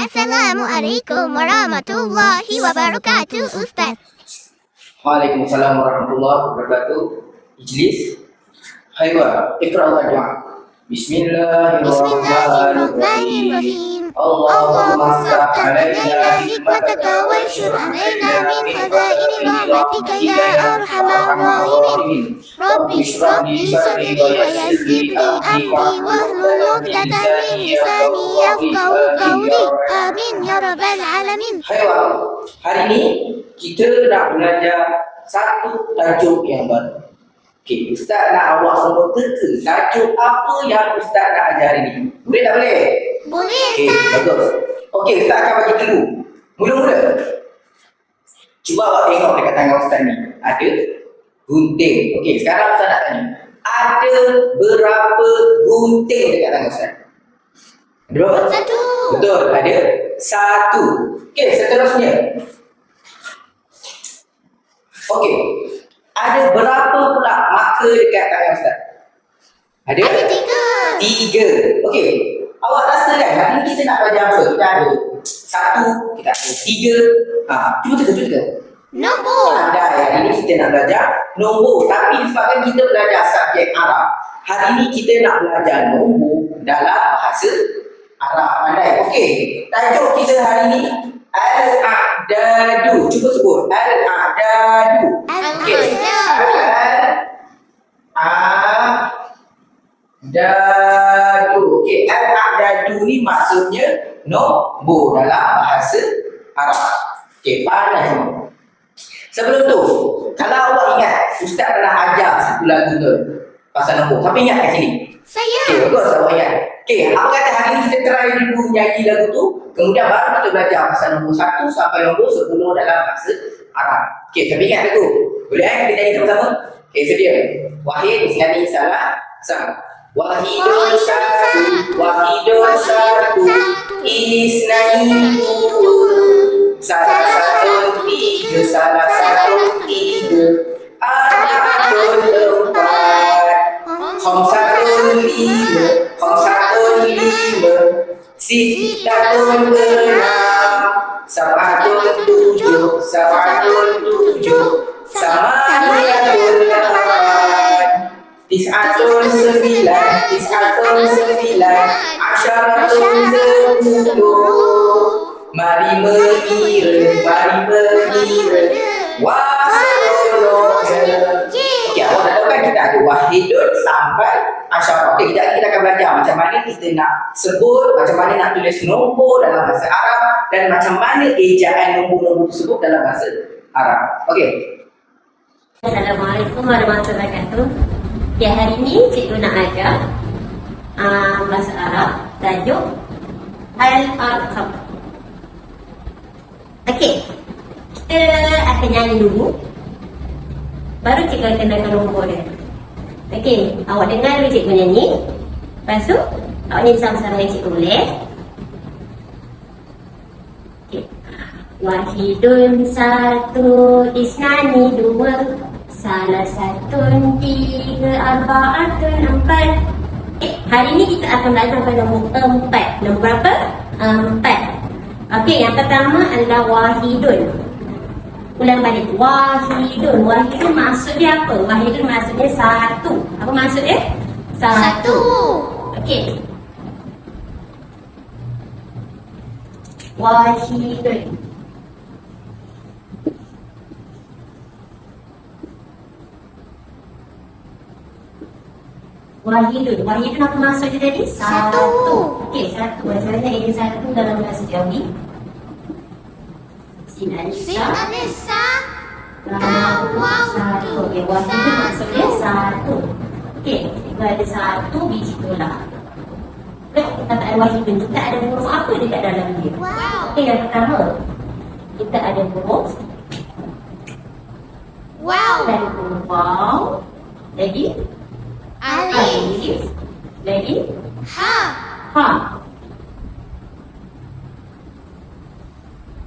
Assalamualaikum warahmatullahi wabarakatuh, Ustaz. Waalaikumsalam warahmatullahi wabarakatuh. Ijlis. Haywa, iqra wa doa. Bismillahirrahmanirrahim. Allahumma ftah alaina hikmataka wa anshur alaina min khaza'ini rahmatika ya arhamar rahimin. Rabbi shrah li sadri wa yassir li amri wahlul 'uqdatam min lisani yafqahu qawli. Amin ya rabbal alamin. Haywa, hari ini kita nak belajar satu tajuk yang baru. Okey, Ustaz nak awak semua teka tajuk apa yang Ustaz nak ajar hari ni. Boleh tak boleh? Boleh, Okey, Ustaz. bagus. Okey, Ustaz akan bagi clue. Mula-mula. Cuba awak tengok dekat tangan Ustaz ni. Ada gunting. Okey, sekarang Ustaz nak tanya. Ada berapa gunting dekat tangan Ustaz? Ada berapa? Satu. Betul, ada satu. Okey, seterusnya. Okey. Ada berapa pula marker dekat tangan Ustaz? Ada? Ada tiga. Tiga. Okey. Awak rasa kan hari ni kita nak belajar apa? Kita ada satu, kita ada tiga. Cuba teka. Nombor. Ada hari ni kita nak belajar nombor. Tapi disebabkan kita belajar subjek Arab, hari ni kita nak belajar nombor dalam bahasa Arab. Pandai? Okey. Tajuk kita hari ni Al-A'dadu. Cuba sebut. Al-A'dadu. Okey. Al-A'dadu. Okey. Al-A'dadu ni maksudnya nombor dalam bahasa Arab. Okey. Pandai semua. Sebelum tu, kalau awak ingat, Ustaz pernah ajar satu lagu tu pasal nombor. Tapi ingat kat sini. Saya. Okey, bagus awak ingat. Okey, aku kata hari ni kita try dulu nyanyi lagu tu. Kemudian baru kita belajar pasal nombor 1 sampai nombor 10 dalam bahasa Arab. Okey, tapi ingat lagu. Boleh kita nyanyi sama-sama? Okey, sedia. Wahid, nyanyi salah. Sama. Wahidun satu, isnani dua, salah satu tiga, arba'atun empat, khamsatun lima, sittatun enam, sab'atun tujuh, samaniyatun lapan, tis'atun sembilan, asyaratun 10. Mari mengira, wasallallahu. Okey, awak dah tahu kan kita ada wahidun sampai asyarah. Okey, kita akan belajar macam mana kita nak sebut, macam mana nak tulis nombor dalam bahasa Arab dan macam mana ejaan nombor-nombor tersebut dalam bahasa Arab. Okey. Assalamualaikum warahmatullahi wabarakatuh. Ya, hari ini cikgu nak ajar bahasa Arab, tajuk Al-Arqam. Okey, kita akan nyanyi dulu, baru cikgu akan kenalkan nombor dia. Okey, awak dengar dulu cikgu nyanyi. Lepas tu, awak nyanyi sama-sama dengan cikgu, boleh? Okey. Wahidun satu, isnani dua, salah satun tiga, arba'atun empat. Hari ni kita akan belajar pada nombor 4. Nombor berapa? 4. Okey, yang pertama adalah wahidun. Ulang balik. Wahidun. Wahidun maksud dia apa? Wahidun maksudnya satu. Apa maksud dia? Satu. Okey. Wahidun. Wahidun apa maksud dia tadi? Satu. Okey, satu. Macam mana ini satu dalam bahasa Jawi? Sinanisa. Satu. Okey, wahidun maksudnya satu. Okey, kita ada satu biji tulang. Perkataan wahidun kita ada huruf apa dekat dalam dia? Wow. Okey, yang pertama kita ada huruf Wow. dan huruf waw. Lagi Alif. lagi Ha. ha.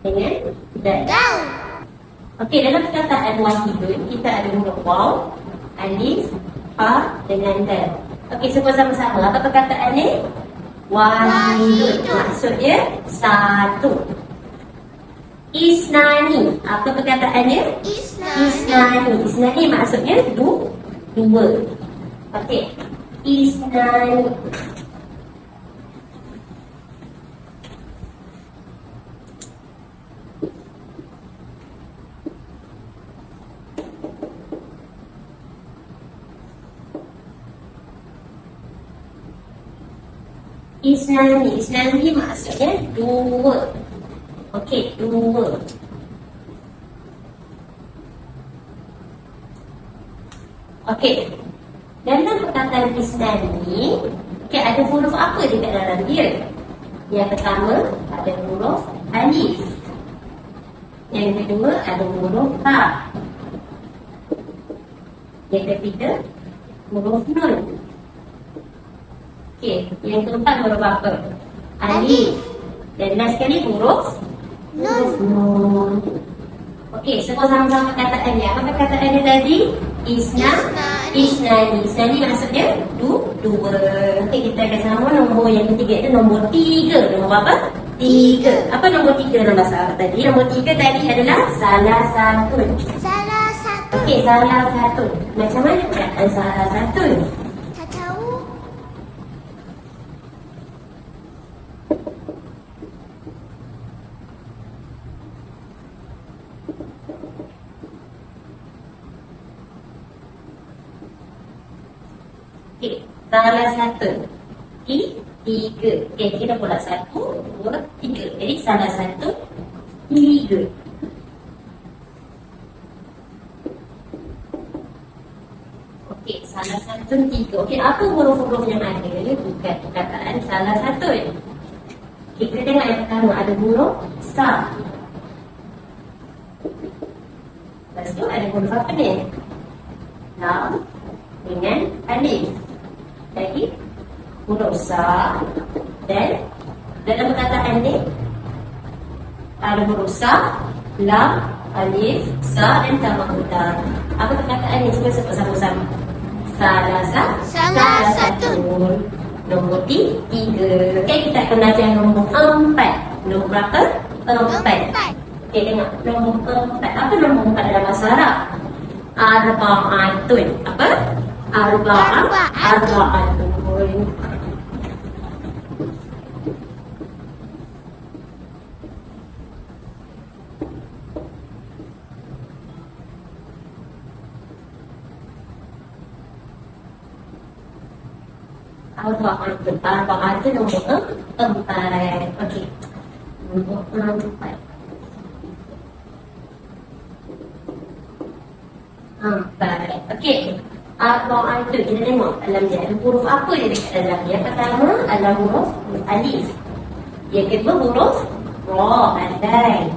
Dengan dal. Dal. Okey, dalam perkataan wahidun kita ada huruf waw, alif, ha dengan dal. Okey, sebut sama-sama. Apa perkataan ni? Wahidun. Maksudnya satu. Isnani. Apa perkataannya? Isnani. Isnani maksudnya dua. Okey. Isnani. Isnani maksudnya dua. Okey, dua. Okey. Dalam perkataan isnani, okey, ada huruf apa dekat dalam dia? Yang pertama ada huruf alif. Yang kedua ada huruf ta. Yang ketiga huruf nun. Okey, yang keempat huruf apa? Alif. Dan last sekali huruf nun. Okey, semua sama-sama perkataannya. Apa perkataannya tadi? Isnani. Isnani maksudnya dua. Okey, kita akan sama nombor yang ketiga itu nombor 3. Nombor apa? 3. Apa nombor 3 dalam bahasa Arab tadi? Nombor 3 tadi adalah salah satu. Okey, salah satu. Macam mana perkataan salah satu? Tak tahu. Okey, salah satu. Tiga. Okey, kita pula 1, 2, 3. Jadi salah satu, 3. Okey, salah satu, 3. Okey, apa huruf-huruf yang ada? Bukan perkataan salah satu. Kita tengok yang pertama ada huruf sa. Lepas tu ada huruf apa ni? Lam dengan alif. Lagi huruf sa. Dan dalam perkataan ni ada huruf sa, lam, alif, sa dan tambah huruf. Apa perkataan ni? Cuba sebut sama-sama. Salah satu. Nombor 3. Okey, kita akan belajar nombor 4. Nombor berapa? 4. Okey, tengok nombor 4. Apa nombor 4 dalam bahasa Arab? Arba'atun. Apa? Arba'atun. Arba'atun nombor 4. Okey. Nombor 4. 4. Okey. Arba'atun. Kita tengok dalam dia ada huruf apa dia dekat dalam dia. Pertama adalah huruf alif. Yang kedua huruf ra, pandai.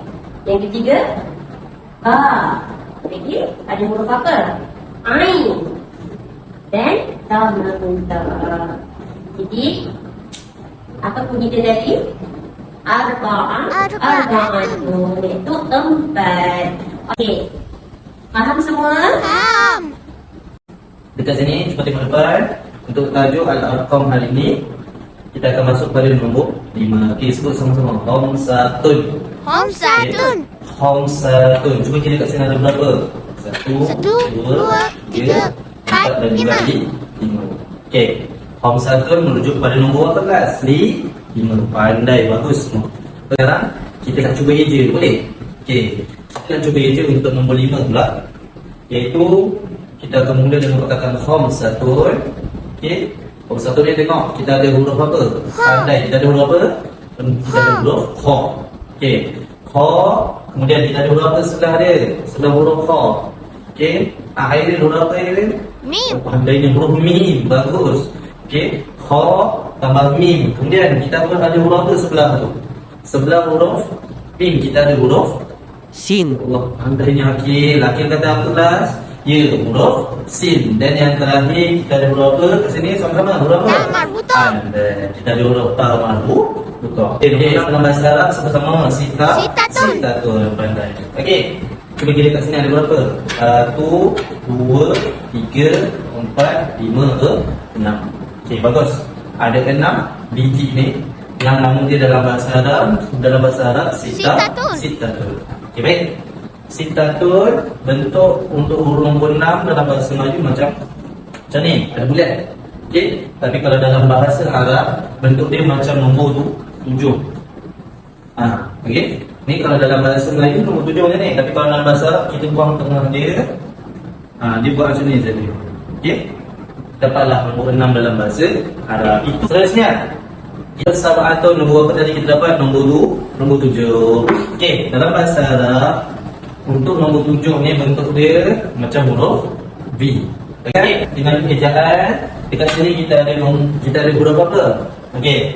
Yang ketiga ba. Lagi ada huruf apa? Ain. Dan tamam. Jadi apa bunyi dia tadi? Arba'atun. Itu 4. Okey. Faham semua? Faham. Dekat sini cuba tengok depan. Untuk tajuk Al-Arqam hari ini kita akan masuk pada nombor 5. Okey, sebut sama-sama. Khamsatun. Cuba kita kat sini ada berapa? 1, 2, 3, 4 dan 5. Okey. Khamsatun merujuk pada nombor apa kelas? 5. Pandai, bagus semua. Sekarang kita nak cuba eja, boleh? Okey. Kita nak cuba eja untuk nombor 5 pula. Iaitu kita akan mula dengan perkataan khamsatun. Okey. Khamsatun ni tengok kita ada huruf apa? Pandai. Kita ada huruf apa? Kita ada huruf kha. Okey. Kha. Kemudian kita ada huruf apa sebelah dia? Sebelah huruf kha. Okey. Akhir dia huruf apa dia? Mim. Pandainya huruf mim. Bagus. Okey. Kha tambah mim. Kemudian kita pun ada huruf apa sebelah tu? Sebelah huruf mim kita ada huruf sin. Allah, pandainya Akil. Akil kata apa kelas? Ya, huruf sin. Dan yang terakhir kita ada huruf apa? Ke sini sama-sama huruf apa? Ta marbuta. Kita ada huruf ta marbuta. Okey, dalam bahasa Arab sama-sama sitatun. Pandai. Okey. Cuba kita kat sini ada berapa? 1, 2, 3, 4, 5, 6. Okey, bagus. Ada 6 biji ni yang nama dia dalam bahasa Arab Sitatun. sitatun. Okey, baik. Sitatun bentuk untuk huruf nombor 6 dalam bahasa Melayu macam ni, ada bulat. Okey, tapi kalau dalam bahasa Arab bentuk dia macam nombor 7. Okey. Ni kalau dalam bahasa Melayu nombor 7 macam ni, tapi kalau dalam bahasa Arab kita buang tengah dia. Dia buat macam ni tadi. Okey. Dapatlah nombor 6 dalam bahasa Arab. Itu seterusnya. Kita sab'atun nombor apa tadi kita dapat? Nombor 7. Okey, dalam bahasa Arab untuk nombor 7 ni bentuk dia macam huruf V. Okey, dengan ejaan dekat sini kita ada huruf apa? Okey.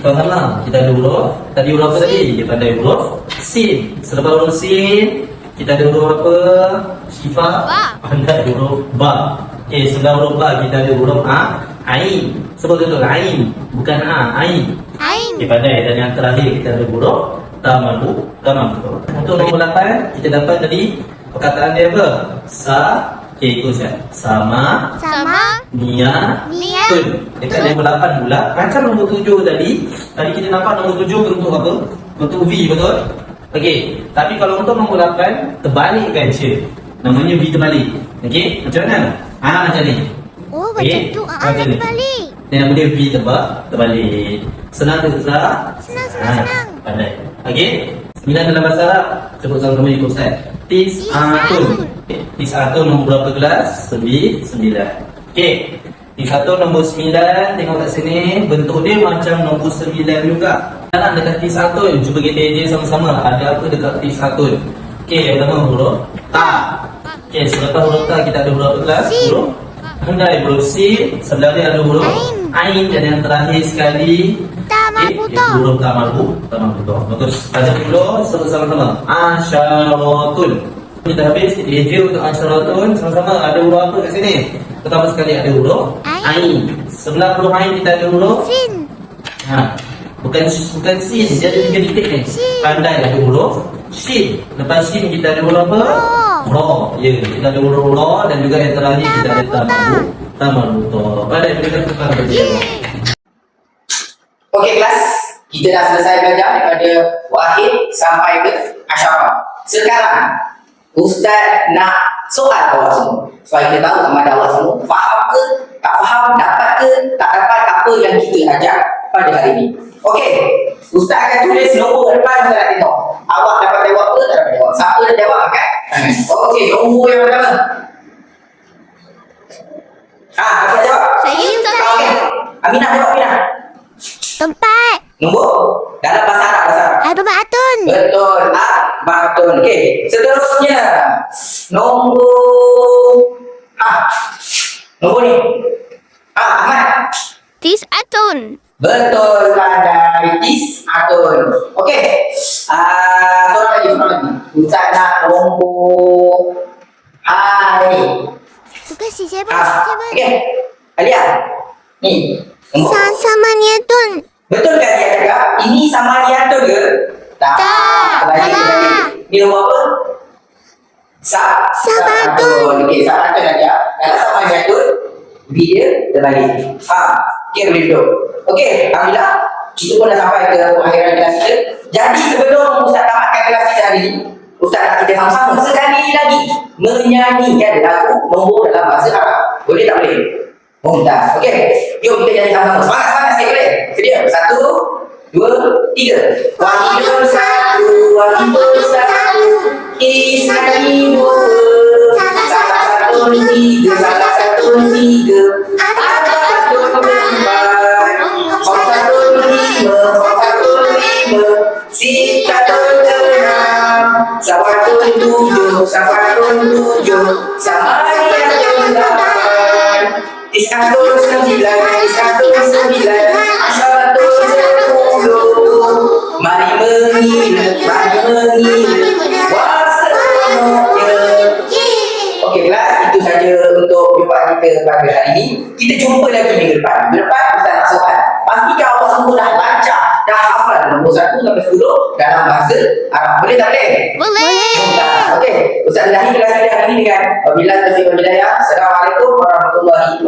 Faham? Kita ada huruf. Tadi huruf apa tadi? Kita ada huruf sin. Selepas huruf sin, kita ada huruf apa? Syifa. Ada huruf ba. Okey, sebelah huruf ba kita ada huruf ain. Sebut betul ain, bukan ain. Ain. Okey, pandai. Dan yang terakhir kita ada huruf tamabu. Untuk nombor 8 kita dapat tadi perkataan dia apa? Okey, ikut saya. Sama Nia. tun. Dekat nombor 8 pula macam nombor 7 tadi. Tadi kita nampak nombor 7 bentuk apa? Bentuk V, betul? Okey, tapi kalau untuk nombor 8 terbalikkan je. Namanya V terbalik. Okey, macam mana? Macam ni. Oh, macam Okey, tu. macam Dah ni. terbalik. Dia nama dia V terbalik. Senang ke susah? Senang. Pandai. Okey. 9 dalam bahasa Arab. Sebut sama-sama ikut saya. Tis'atun. Tis'atun nombor berapa kelas? 9. Okey. Tis'atun nombor 9. Tengok kat sini. Bentuk dia macam nombor 9 juga. Sekarang dekat Tis'atun. Cuba kita eja sama-sama. Ada apa dekat Tis'atun? Okey, yang pertama huruf Ta. Okey, selepas huruf Ta kita ada huruf apa kelas? Sin. Huruf Handai, huruf Sin. Sebelah dia ada huruf Ain. Dan yang terakhir sekali huruf ta marbutoh. Bagus. Ada dulu sebut sama-sama. Asyaratun. Kita habis kita eja untuk asyaratun. Sama-sama ada huruf apa kat sini? Pertama sekali ada huruf Ain. Sebelah huruf Ain kita ada huruf Sin. Bukan sin, dia ada 3 titik ni. Pandai ada huruf Shin. Lepas Shin kita ada huruf apa? Ro. Ya, kita ada huruf Ro dan juga yang terakhir kita ada tamabutoh. Pandai kita tukar bagi. Okey kelas, kita dah selesai belajar daripada Wahid sampai ke Asyarah. Sekarang Ustaz nak soal awak semua supaya kita tahu sama ada awak semua faham ke, tak faham, dapat ke, tak dapat apa yang kita ajar pada hari ini. Okey, Ustaz akan tulis nombor depan. Ustaz nak tengok awak dapat jawab ke, tak dapat jawab. Siapa dah jawab kan? Okey, nombor yang pertama. Dapat jawab? Saya Ustaz. Okey, Aminah jawab, Aminah. Tempat. Nombor dalam bahasa Arab. Arba'atun. Betul, Arba'atun. Okey, seterusnya nombor nombor ni. Ahmad. Tis'atun. Betul, pandai. Tis'atun. Okey. Soalan lagi. Ustaz nak nombor ni. Bukan si siapa? Okey. Alia. Ni. Nombor. Samaniyatun. Betul kan dia cakap? Ini samaniyatun ke? Tak. Salah. Ni nombor apa? Sabatun. Okey, sabatun aja. Kalau samaniyatun, B dia terbalik. Okey, boleh duduk. Okey, alhamdulillah. Kita pun dah sampai ke akhiran kelas kita. Jadi sebelum Ustaz tamatkan kelas kita hari ini, Ustaz nak kita sama-sama sekali lagi menyanyikan lagu nombor dalam bahasa Arab. Boleh tak boleh? Mumtaz. Okey. Jom kita nyanyi sama-sama. Semangat sikit boleh? Sedia? 1, 2, 3. Wahidun satu, wahidun satu, isnani dua, salah satu tiga, arba'atun empat, khamsatun lima, sittatun enam, sab'atun tujuh, samaniyatun lapan, tis'atun sembilan, asyaratun 10. Mari mengingat semuanya. Okey kelas, itu saja untuk jumpa kita pada hari ini. Kita jumpa lagi minggu depan. Minggu depan Ustaz nak soal. Pastikan awak semua dah baca, dah hafal nombor 1 sampai 10 dalam bahasa Arab. Boleh tak boleh? Boleh. Okey, Ustaz akhir kelas kita hari ini dengan wabillahi taufiq wal hidayah. Assalamualaikum warahmatullahi wabarakatuh.